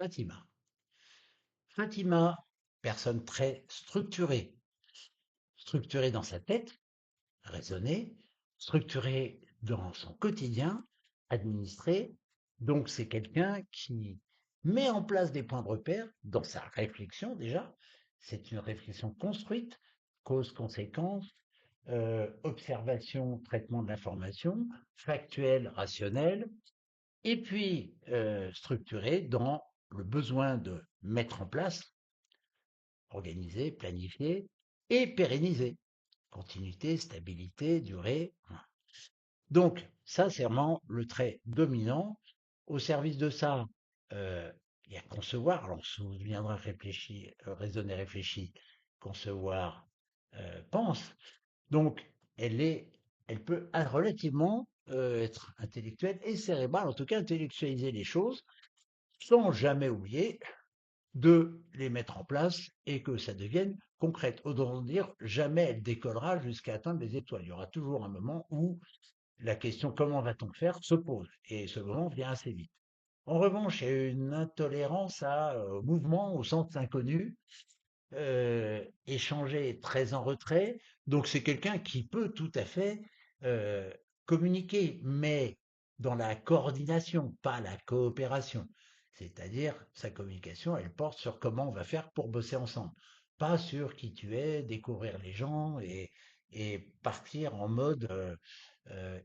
Fatima. Fatima, personne très structurée dans sa tête, raisonnée, structurée dans son quotidien, administrée. Donc c'est quelqu'un qui met en place des points de repère dans sa réflexion déjà. C'est une réflexion construite, cause-conséquence, observation, traitement de l'information, factuel, rationnel, et puis structurée dans le besoin de mettre en place, organiser, planifier et pérenniser. Continuité, stabilité, durée. Donc, ça, c'est vraiment le trait dominant. Au service de ça, euh, il y a concevoir. Alors, on se souviendra réfléchir, raisonner, réfléchir, concevoir, pense. Donc, elle peut relativement être intellectuelle et cérébrale, en tout cas intellectualiser les choses, sans jamais oublier de les mettre en place et que ça devienne concrète. Autrement dire, jamais elle décollera jusqu'à atteindre les étoiles. Il y aura toujours un moment où la question comment va-t-on faire se pose et ce moment vient assez vite. En revanche, il y a une intolérance au mouvement, au sens inconnu, échanger très en retrait. Donc c'est quelqu'un qui peut tout à fait euh, communiquer, mais dans la coordination, pas la coopération. C'est-à-dire, sa communication, elle porte sur comment on va faire pour bosser ensemble, pas sur qui tu es, découvrir les gens et partir en mode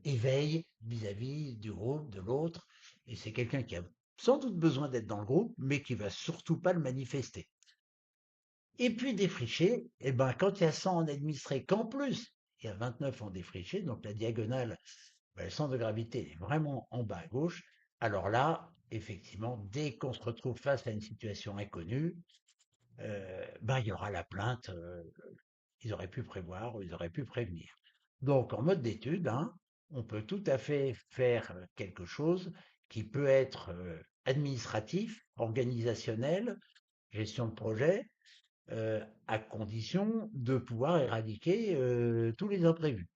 éveil vis-à-vis du groupe, de l'autre. Et c'est quelqu'un qui a sans doute besoin d'être dans le groupe, mais qui va surtout pas le manifester. Et puis défricher, eh ben, quand il y a 100 en administré, qu'en plus, il y a 29 en défriché, donc la diagonale, ben, le centre de gravité est vraiment en bas à gauche. Alors là, effectivement, dès qu'on se retrouve face à une situation inconnue, ben, il y aura la plainte, ils auraient pu prévoir ou ils auraient pu prévenir. Donc, en mode d'étude, hein, on peut tout à fait faire quelque chose qui peut être administratif, organisationnel, gestion de projet, à condition de pouvoir éradiquer tous les imprévus.